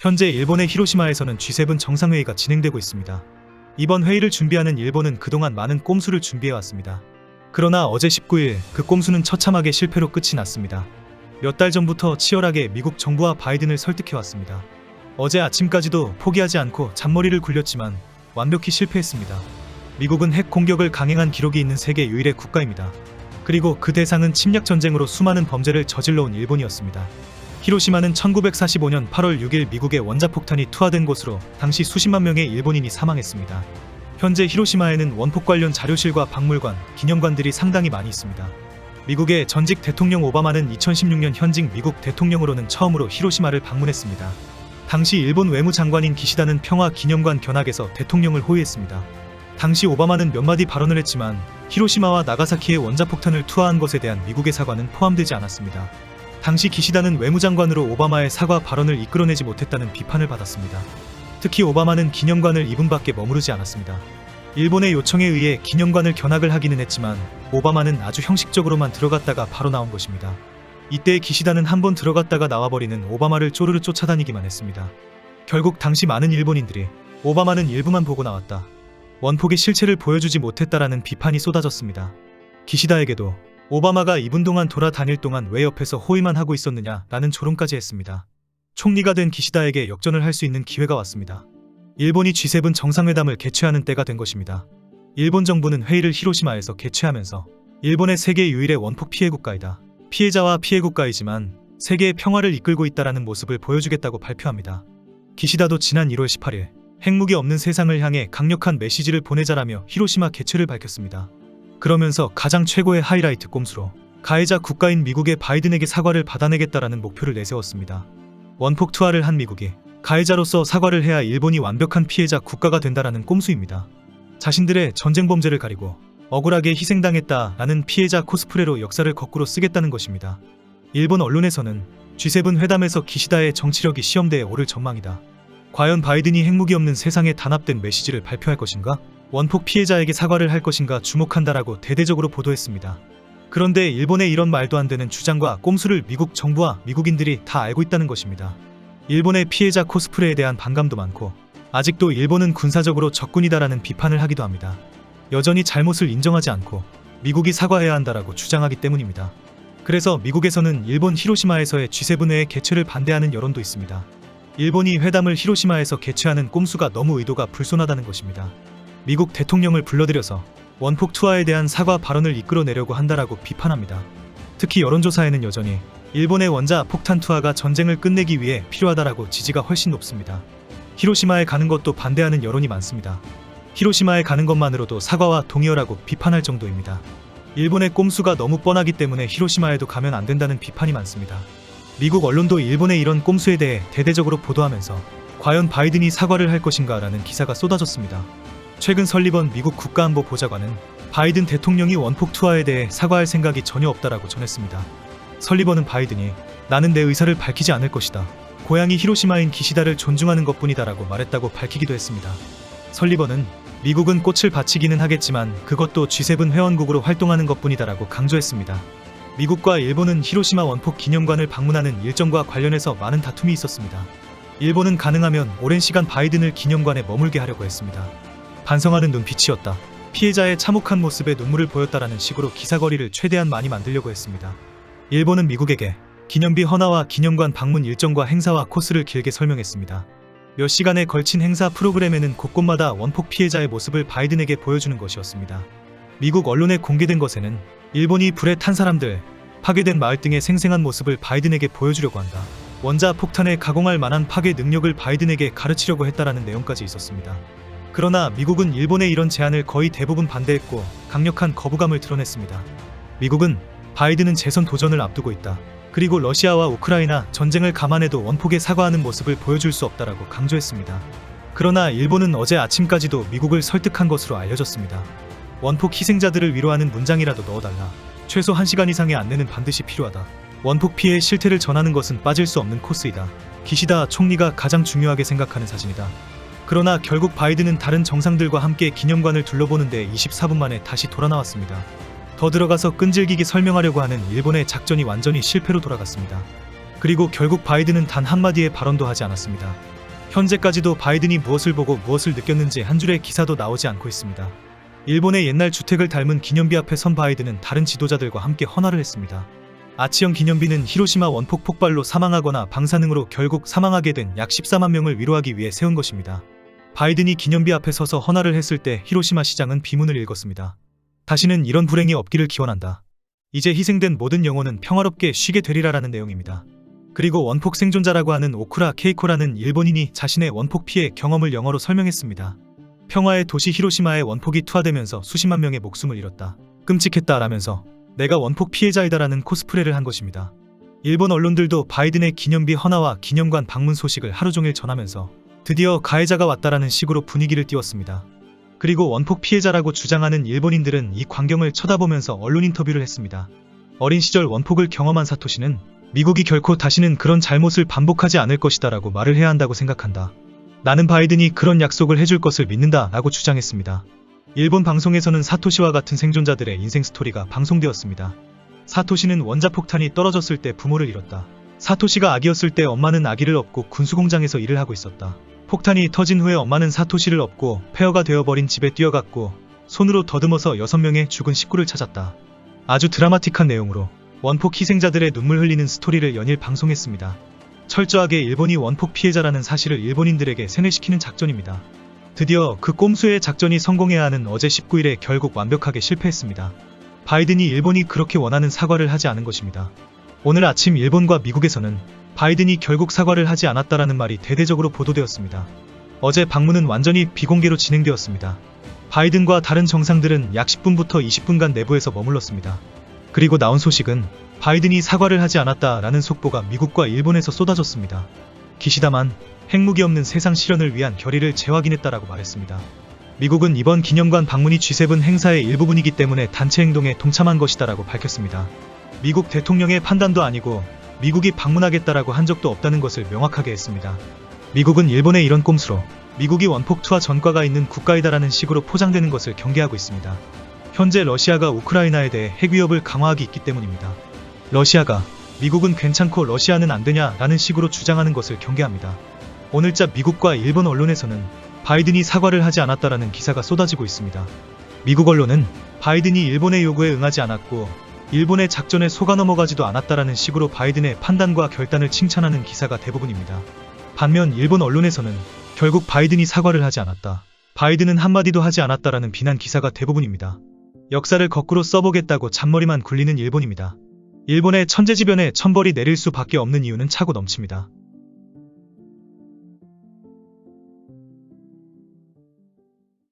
현재 일본의 히로시마에서는 G7 정상회의가 진행되고 있습니다. 이번 회의를 준비하는 일본은 그동안 많은 꼼수를 준비해왔습니다. 그러나 어제 19일 그 꼼수는 처참하게 실패로 끝이 났습니다. 몇 달 전부터 치열하게 미국 정부와 바이든을 설득해왔습니다. 어제 아침까지도 포기하지 않고 잔머리를 굴렸지만 완벽히 실패했습니다. 미국은 핵 공격을 강행한 기록이 있는 세계 유일의 국가입니다. 그리고 그 대상은 침략 전쟁으로 수많은 범죄를 저질러온 일본이었습니다. 히로시마는 1945년 8월 6일 미국의 원자폭탄이 투하된 곳으로 당시 수십만 명의 일본인이 사망했습니다. 현재 히로시마에는 원폭 관련 자료실과 박물관, 기념관들이 상당히 많이 있습니다. 미국의 전직 대통령 오바마는 2016년 현직 미국 대통령으로는 처음으로 히로시마를 방문했습니다. 당시 일본 외무장관인 기시다는 평화기념관 견학에서 대통령을 호위했습니다. 당시 오바마는 몇 마디 발언을 했지만 히로시마와 나가사키에 원자폭탄을 투하한 것에 대한 미국의 사과는 포함되지 않았습니다. 당시 기시다는 외무장관으로 오바마의 사과 발언을 이끌어내지 못했다는 비판을 받았습니다. 특히 오바마는 기념관을 2분 밖에 머무르지 않았습니다. 일본의 요청에 의해 기념관을 견학을 하기는 했지만 오바마는 아주 형식적으로만 들어갔다가 바로 나온 것입니다. 이때 기시다는 한 번 들어갔다가 나와버리는 오바마를 쪼르르 쫓아다니기만 했습니다. 결국 당시 많은 일본인들이 오바마는 일부만 보고 나왔다, 원폭의 실체를 보여주지 못했다라는 비판이 쏟아졌습니다. 기시다에게도 오바마가 2분 동안 돌아다닐 동안 왜 옆에서 호위만 하고 있었느냐 라는 조롱까지 했습니다. 총리가 된 기시다에게 역전을 할 수 있는 기회가 왔습니다. 일본이 G7 정상회담을 개최하는 때가 된 것입니다. 일본 정부는 회의를 히로시마에서 개최하면서 일본의 세계 유일의 원폭 피해 국가이다, 피해자와 피해 국가이지만 세계의 평화를 이끌고 있다라는 모습을 보여주겠다고 발표합니다. 기시다도 지난 1월 18일 핵무기 없는 세상을 향해 강력한 메시지를 보내자라며 히로시마 개최를 밝혔습니다. 그러면서 가장 최고의 하이라이트 꼼수로 가해자 국가인 미국의 바이든에게 사과를 받아내겠다라는 목표를 내세웠습니다. 원폭 투하를 한 미국이 가해자로서 사과를 해야 일본이 완벽한 피해자 국가가 된다라는 꼼수입니다. 자신들의 전쟁 범죄를 가리고 억울하게 희생당했다라는 피해자 코스프레로 역사를 거꾸로 쓰겠다는 것입니다. 일본 언론에서는 G7 회담에서 기시다의 정치력이 시험대에 오를 전망이다, 과연 바이든이 핵무기 없는 세상에 단합된 메시지를 발표할 것인가, 원폭 피해자에게 사과를 할 것인가 주목한다라고 대대적으로 보도했습니다. 그런데 일본의 이런 말도 안 되는 주장과 꼼수를 미국 정부와 미국인들이 다 알고 있다는 것입니다. 일본의 피해자 코스프레에 대한 반감도 많고 아직도 일본은 군사적으로 적군이다라는 비판을 하기도 합니다. 여전히 잘못을 인정하지 않고 미국이 사과해야 한다라고 주장하기 때문입니다. 그래서 미국에서는 일본 히로시마에서의 G7 회의 개최를 반대하는 여론도 있습니다. 일본이 회담을 히로시마에서 개최하는 꼼수가 너무 의도가 불손하다는 것입니다. 미국 대통령을 불러들여서 원폭 투하에 대한 사과 발언을 이끌어내려고 한다라고 비판합니다. 특히 여론조사에는 여전히 일본의 원자 폭탄 투하가 전쟁을 끝내기 위해 필요하다라고 지지가 훨씬 높습니다. 히로시마에 가는 것도 반대하는 여론이 많습니다. 히로시마에 가는 것만으로도 사과와 동의어라고 비판할 정도입니다. 일본의 꼼수가 너무 뻔하기 때문에 히로시마에도 가면 안 된다는 비판이 많습니다. 미국 언론도 일본의 이런 꼼수에 대해 대대적으로 보도하면서 과연 바이든이 사과를 할 것인가 라는 기사가 쏟아졌습니다. 최근 설리번 미국 국가안보 보좌관은 바이든 대통령이 원폭 투하에 대해 사과할 생각이 전혀 없다라고 전했습니다. 설리번은 바이든이 나는 내 의사를 밝히지 않을 것이다, 고향이 히로시마인 기시다를 존중하는 것뿐이다라고 말했다고 밝히기도 했습니다. 설리번은 미국은 꽃을 바치기는 하겠지만 그것도 G7 회원국으로 활동하는 것뿐이다라고 강조했습니다. 미국과 일본은 히로시마 원폭 기념관을 방문하는 일정과 관련해서 많은 다툼이 있었습니다. 일본은 가능하면 오랜 시간 바이든을 기념관에 머물게 하려고 했습니다. 반성하는 눈빛이었다, 피해자의 참혹한 모습에 눈물을 보였다라는 식으로 기사거리를 최대한 많이 만들려고 했습니다. 일본은 미국에게 기념비 헌화와 기념관 방문 일정과 행사와 코스를 길게 설명했습니다. 몇 시간에 걸친 행사 프로그램에는 곳곳마다 원폭 피해자의 모습을 바이든에게 보여주는 것이었습니다. 미국 언론에 공개된 것에는 일본이 불에 탄 사람들, 파괴된 마을 등의 생생한 모습을 바이든에게 보여주려고 한다, 원자 폭탄에 가공할 만한 파괴 능력을 바이든에게 가르치려고 했다라는 내용까지 있었습니다. 그러나 미국은 일본의 이런 제안을 거의 대부분 반대했고 강력한 거부감을 드러냈습니다. 미국은 바이든은 재선 도전을 앞두고 있다, 그리고 러시아와 우크라이나 전쟁을 감안해도 원폭에 사과하는 모습을 보여줄 수 없다라고 강조했습니다. 그러나 일본은 어제 아침까지도 미국을 설득한 것으로 알려졌습니다. 원폭 희생자들을 위로하는 문장이라도 넣어달라, 최소 1시간 이상의 안내는 반드시 필요하다, 원폭 피해의 실태를 전하는 것은 빠질 수 없는 코스이다, 기시다 총리가 가장 중요하게 생각하는 사진이다. 그러나 결국 바이든은 다른 정상들과 함께 기념관을 둘러보는데 24분 만에 다시 돌아 나왔습니다. 더 들어가서 끈질기게 설명하려고 하는 일본의 작전이 완전히 실패로 돌아갔습니다. 그리고 결국 바이든은 단 한마디의 발언도 하지 않았습니다. 현재까지도 바이든이 무엇을 보고 무엇을 느꼈는지 한 줄의 기사도 나오지 않고 있습니다. 일본의 옛날 주택을 닮은 기념비 앞에 선 바이든은 다른 지도자들과 함께 헌화를 했습니다. 아치형 기념비는 히로시마 원폭 폭발로 사망하거나 방사능으로 결국 사망하게 된 약 14만 명을 위로하기 위해 세운 것입니다. 바이든이 기념비 앞에 서서 헌화를 했을 때 히로시마 시장은 비문을 읽었습니다. 다시는 이런 불행이 없기를 기원한다. 이제 희생된 모든 영혼은 평화롭게 쉬게 되리라라는 내용입니다. 그리고 원폭 생존자라고 하는 오쿠라 케이코라는 일본인이 자신의 원폭 피해 경험을 영어로 설명했습니다. 평화의 도시 히로시마에 원폭이 투하되면서 수십만 명의 목숨을 잃었다. 끔찍했다 라면서 내가 원폭 피해자이다라는 코스프레를 한 것입니다. 일본 언론들도 바이든의 기념비 헌화와 기념관 방문 소식을 하루 종일 전하면서 드디어 가해자가 왔다라는 식으로 분위기를 띄웠습니다. 그리고 원폭 피해자라고 주장하는 일본인들은 이 광경을 쳐다보면서 언론 인터뷰를 했습니다. 어린 시절 원폭을 경험한 사토시는 미국이 결코 다시는 그런 잘못을 반복하지 않을 것이다 라고 말을 해야 한다고 생각한다. 나는 바이든이 그런 약속을 해줄 것을 믿는다 라고 주장했습니다. 일본 방송에서는 사토시와 같은 생존자들의 인생 스토리가 방송되었습니다. 사토시는 원자폭탄이 떨어졌을 때 부모를 잃었다. 사토시가 아기였을 때 엄마는 아기를 업고 군수공장에서 일을 하고 있었다. 폭탄이 터진 후에 엄마는 사토시를 업고 폐허가 되어버린 집에 뛰어갔고 손으로 더듬어서 6명의 죽은 식구를 찾았다. 아주 드라마틱한 내용으로 원폭 희생자들의 눈물 흘리는 스토리를 연일 방송했습니다. 철저하게 일본이 원폭 피해자라는 사실을 일본인들에게 세뇌시키는 작전입니다. 드디어 그 꼼수의 작전이 성공해야 하는 어제 19일에 결국 완벽하게 실패했습니다. 바이든이 일본이 그렇게 원하는 사과를 하지 않은 것입니다. 오늘 아침 일본과 미국에서는 바이든이 결국 사과를 하지 않았다라는 말이 대대적으로 보도되었습니다. 어제 방문은 완전히 비공개로 진행되었습니다. 바이든과 다른 정상들은 약 10분부터 20분간 내부에서 머물렀습니다. 그리고 나온 소식은 바이든이 사과를 하지 않았다라는 속보가 미국과 일본에서 쏟아졌습니다. 기시다만 핵무기 없는 세상 실현을 위한 결의를 재확인했다라고 말했습니다. 미국은 이번 기념관 방문이 G7 행사의 일부분이기 때문에 단체 행동에 동참한 것이다라고 밝혔습니다. 미국 대통령의 판단도 아니고 미국이 방문하겠다라고 한 적도 없다는 것을 명확하게 했습니다. 미국은 일본의 이런 꼼수로 미국이 원폭 투하 전과가 있는 국가이다라는 식으로 포장되는 것을 경계하고 있습니다. 현재 러시아가 우크라이나에 대해 핵 위협을 강화하기 있기 때문입니다. 러시아가 미국은 괜찮고 러시아는 안 되냐라는 식으로 주장하는 것을 경계합니다. 오늘자 미국과 일본 언론에서는 바이든이 사과를 하지 않았다라는 기사가 쏟아지고 있습니다. 미국 언론은 바이든이 일본의 요구에 응하지 않았고 일본의 작전에 속아 넘어가지도 않았다라는 식으로 바이든의 판단과 결단을 칭찬하는 기사가 대부분입니다. 반면 일본 언론에서는 결국 바이든이 사과를 하지 않았다. 바이든은 한마디도 하지 않았다라는 비난 기사가 대부분입니다. 역사를 거꾸로 써보겠다고 잔머리만 굴리는 일본입니다. 일본의 천재지변에 천벌이 내릴 수밖에 없는 이유는 차고 넘칩니다.